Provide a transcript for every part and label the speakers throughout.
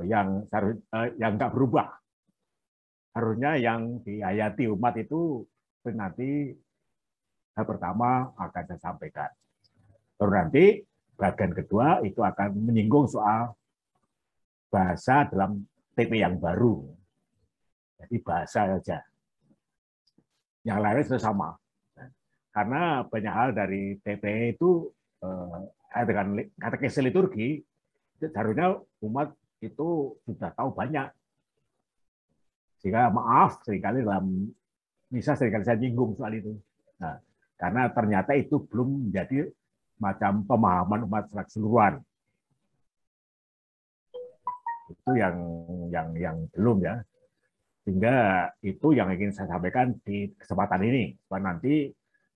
Speaker 1: yang nggak berubah. Harusnya yang dihayati umat itu nanti hal pertama akan saya sampaikan. Baru nanti bagian kedua itu akan menyinggung soal bahasa dalam TP yang baru. Jadi bahasa saja. Yang lainnya sudah sama. Karena banyak hal dari TP itu dengan katekese liturgi, seharusnya umat itu sudah tahu banyak. Sehingga maaf seringkali seringkali saya nyinggung soal itu. Nah, karena ternyata itu belum menjadi macam pemahaman umat secara keseluruhan. Itu yang belum ya. Sehingga itu yang ingin saya sampaikan di kesempatan ini, supaya nanti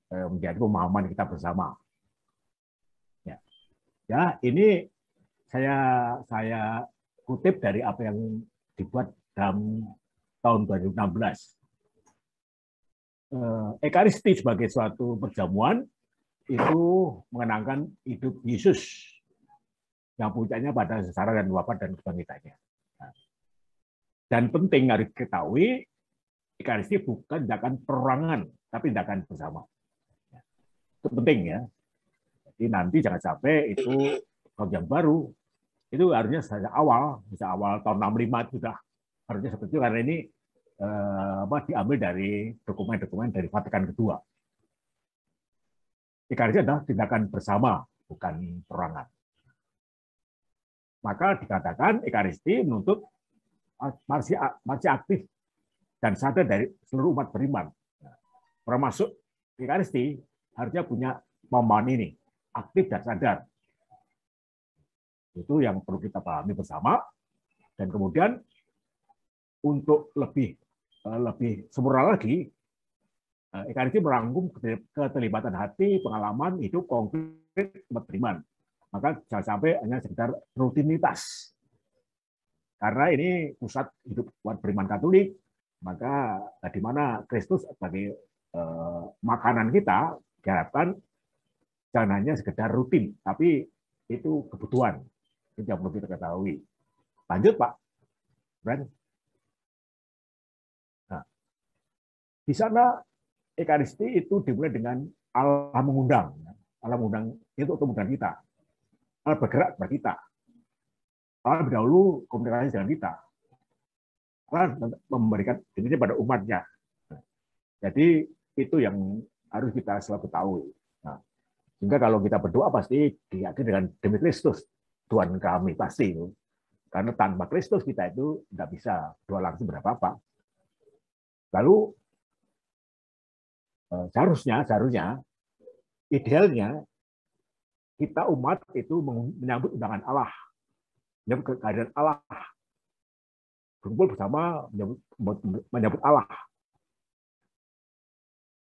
Speaker 1: menjadi pemahaman kita bersama. Ya, ini saya kutip dari apa yang dibuat dalam tahun 2016. Ekaristi sebagai suatu perjamuan itu mengenangkan hidup Yesus yang puncaknya pada sengsara dan wafat dan kebangkitannya. Dan penting harus diketahui, Ekaristi bukan tindakan perorangan, tapi tindakan bersama. Itu penting ya. Jadi nanti jangan sampai itu program baru, itu harusnya sejak awal, bisa awal tahun 65 itu sudah harusnya seperti itu, karena ini diambil dari dokumen-dokumen dari Vatikan Kedua. Ekaristi adalah tindakan bersama, bukan perorangan. Maka dikatakan Ekaristi menuntut masih aktif dan sadar dari seluruh umat beriman. Termasuk Ekaristi harusnya punya pemahaman ini, aktif dan sadar. Itu yang perlu kita pahami bersama. Dan kemudian untuk lebih sempurna lagi, Ekaristi merangkum keterlibatan hati, pengalaman hidup konkret umat beriman. Maka jangan sampai hanya sekedar rutinitas. Karena ini pusat hidup umat beriman Katolik, maka di mana Kristus sebagai makanan kita diharapkan jangan hanya sekedar rutin, tapi itu kebutuhan. Itu yang perlu kita ketahui. Lanjut, Pak. Brand. Nah, di sana Ekaristi itu dimulai dengan Allah mengundang. Allah mengundang itu untuk mengundang kita. Allah bergerak kepada kita. Allah lebih dahulu komunikasi dengan kita. Allah memberikan dirinya pada umatnya. Jadi itu yang harus kita selalu ketahui. Nah, sehingga kalau kita berdoa pasti diakhiri dengan demi Kristus, Tuhan kami pasti. Karena tanpa Kristus kita itu tidak bisa doa langsung berapa-apa. Lalu seharusnya idealnya kita umat itu menyambut undangan Allah, menyambut kehadiran Allah, berkumpul bersama menyambut Allah,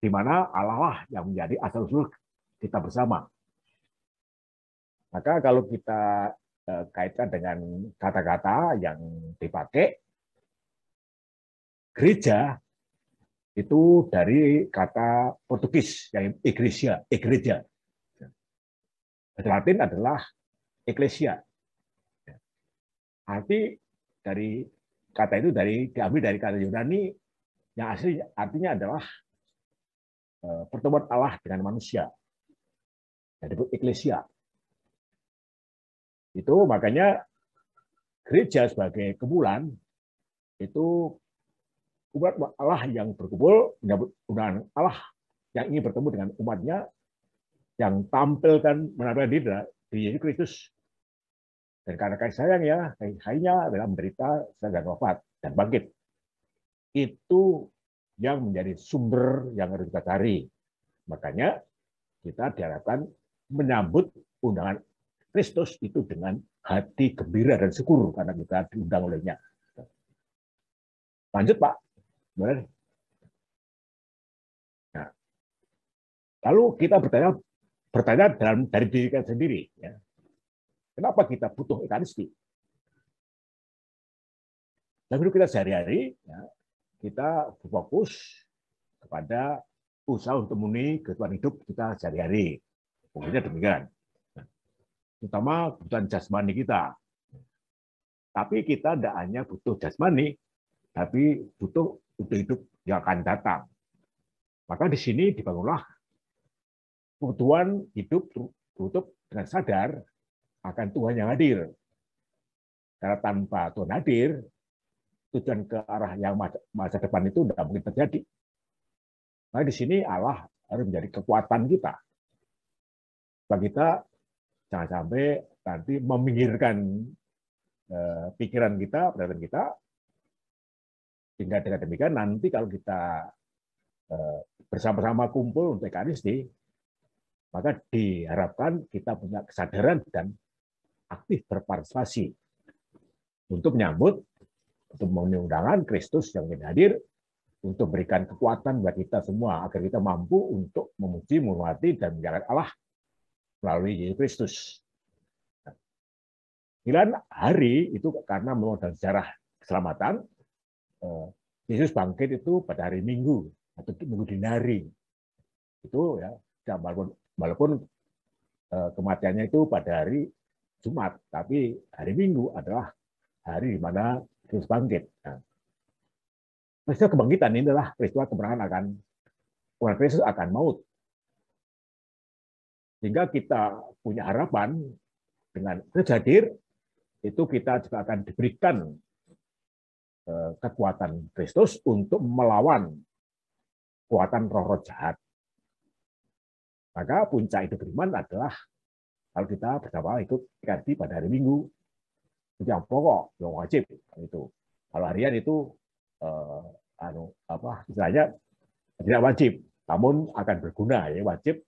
Speaker 1: di mana Allah lah yang menjadi asal-usul kita bersama. Maka kalau kita kaitkan dengan kata-kata yang dipakai, gereja itu dari kata Portugis yang igreja. Bahasa Latin adalah ecclesia. Arti dari kata itu diambil dari kata Yunani yang asli artinya adalah pertemuan Allah dengan manusia. Jadi ecclesia. Itu makanya gereja sebagai kumpulan itu umat Allah yang berkumpul menyambut undangan Allah yang ingin bertemu dengan umatnya, yang menampilkan diri Yesus Kristus, dan karena kasih sayangnya adalah menderita dan wafat dan bangkit. Itu yang menjadi sumber yang harus kita cari. Makanya kita diharapkan menyambut undangan Kristus itu dengan hati gembira dan syukur karena kita diundang olehnya. Lanjut, Pak. Boleh. Nah, lalu kita bertanya dari diri kita sendiri, ya. Kenapa kita butuh Ekaristi? Dalam hidup kita sehari-hari, ya, kita berfokus kepada usaha untuk memenuhi kebutuhan hidup kita sehari-hari. Pokoknya demikian. Terutama kebutuhan jasmani kita. Tapi kita tidak hanya butuh jasmani, tapi butuh untuk hidup yang akan datang. Maka di sini dibangunlah kebutuhan hidup tutup dengan sadar akan Tuhan yang hadir. Karena tanpa Tuhan hadir, tujuan ke arah yang masa depan itu tidak mungkin terjadi. Nah, di sini Allah harus menjadi kekuatan kita. Supaya kita jangan sampai nanti meminggirkan pikiran kita, perhatian kita, sehingga dengan demikian nanti kalau kita bersama-sama kumpul untuk Ekaristi, maka diharapkan kita punya kesadaran dan aktif berpartisipasi untuk menyambut, untuk mengundangkan Kristus yang ingin hadir, untuk berikan kekuatan buat kita semua, agar kita mampu untuk memuji, menghormati, dan menyalakan Allah melalui Yesus Kristus. 9 hari itu karena memang dalam sejarah keselamatan, Yesus bangkit itu pada hari Minggu atau Minggu dini hari. Itu ya, walaupun kematiannya itu pada hari Jumat, tapi hari Minggu adalah hari di mana Yesus bangkit. Nah, peristiwa kebangkitan ini adalah peristiwa kemenangan akan Tuhan Kristus akan maut. Sehingga kita punya harapan dengan Kristus hadir, itu kita juga akan diberikan kekuatan Kristus untuk melawan kekuatan roh-roh jahat. Maka puncak hidup beriman adalah kalau kita bersama ikut Ekaristi pada hari Minggu, itu yang pokok, yang wajib itu. Kalau harian itu istilahnya tidak wajib, namun akan berguna. Ya wajib,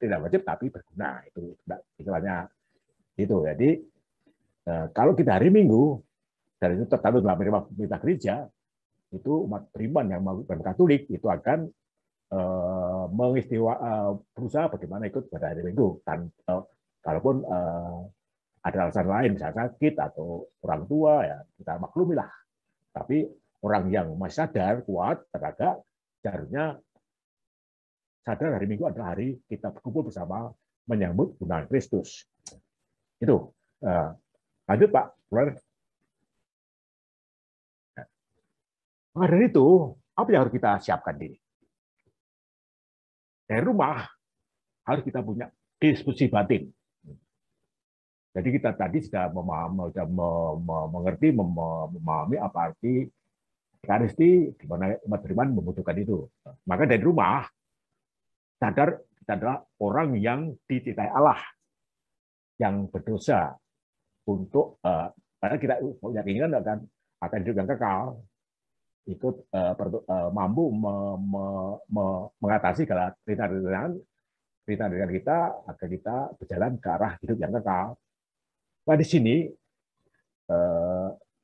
Speaker 1: tidak wajib tapi berguna, itu istilahnya itu. Jadi kalau kita hari Minggu, dan itu tertentu dalam perintah gereja, itu umat beriman yang bukan Katolik itu akan berusaha bagaimana ikut pada hari Minggu. Dan kalaupun ada alasan lain, misalnya sakit atau orang tua, ya kita maklumilah. Tapi orang yang masih sadar, kuat, tenaga, seharusnya sadar hari Minggu adalah hari kita berkumpul bersama menyambut kebenaran Kristus. Itu. Lanjut Pak. Maka dari itu, apa yang harus kita siapkan diri? Dari rumah harus kita punya diskusi batin. Jadi kita tadi sudah memahami apa arti Ekaristi, di mana umat beriman membutuhkan itu. Maka dari rumah, sadar kita adalah orang yang dicintai Allah, yang berdosa, untuk karena kita punya keinginan akan hidup yang kekal, ikut mampu mengatasi segala rintangan kita agar kita berjalan ke arah hidup yang kekal. Nah di sini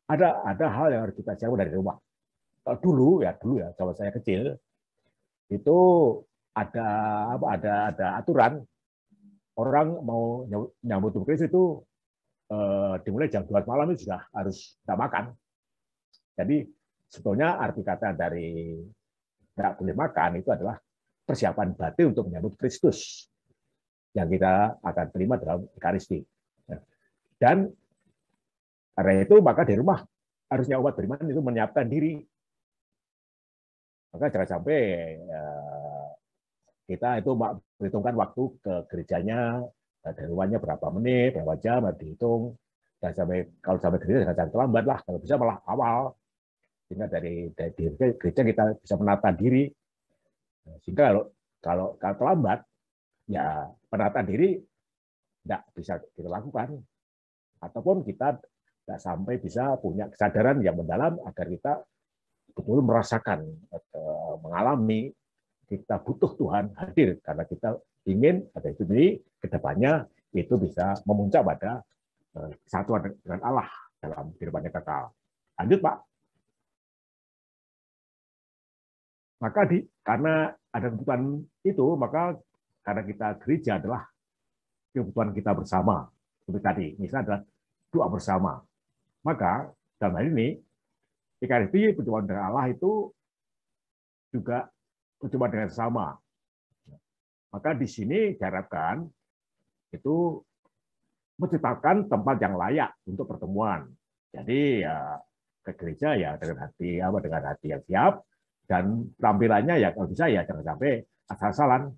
Speaker 1: ada hal yang harus kita siapkan dari rumah. Dulu ya kalau saya kecil itu ada aturan orang mau nyambut Kristus itu dimulai jam 12 malam itu sudah harus tidak makan. Jadi sebetulnya arti kata dari tidak boleh makan itu adalah persiapan batin untuk menyambut Kristus yang kita akan terima dalam Ekaristi. Dan karena itu maka di rumah harusnya umat beriman itu menyiapkan diri. Maka jangan sampai kita itu perhitungkan waktu ke gerejanya, dari rumahnya berapa menit, berapa jam, harus dihitung. Dan kalau sampai gereja jangan terlambat lah, kalau bisa malah awal. Sehingga dari gereja kita bisa menata diri. Sehingga kalau terlambat, ya penataan diri tidak bisa kita lakukan. Ataupun kita tidak sampai bisa punya kesadaran yang mendalam agar kita betul merasakan, mengalami kita butuh Tuhan hadir karena kita ingin ada hidup ini ke depannya itu bisa memuncak pada kesatuan dengan Allah dalam kehidupan yang kekal. Lanjut Pak. Maka karena ada kebutuhan itu, maka karena kita gereja adalah kebutuhan kita bersama. Seperti tadi, misalnya adalah doa bersama. Maka dalam hal ini, Ekaristi perjumpaan dengan Allah itu juga perjumpaan dengan sama. Maka di sini diharapkan itu menciptakan tempat yang layak untuk pertemuan. Jadi ya ke gereja ya dengan hati yang siap, dan tampilannya ya kalau bisa ya jangan sampai asal-asalan,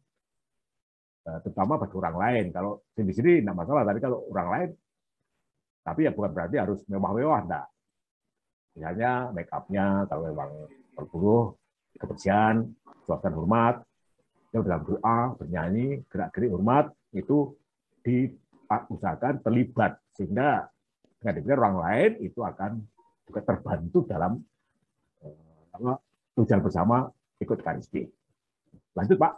Speaker 1: terutama bagi orang lain. Kalau sendiri-sendiri tidak masalah, tapi kalau orang lain, tapi ya bukan berarti harus mewah-mewah, enggak. Misalnya make up-nya kalau memang berburu, kebersihan, suasana hormat, ya dalam doa, bernyanyi, gerak-gerik hormat, itu diusahakan terlibat, sehingga dengan demikian orang lain itu akan juga terbantu dalam tujuan bersama ikut Eucharistik. Lanjut, Pak.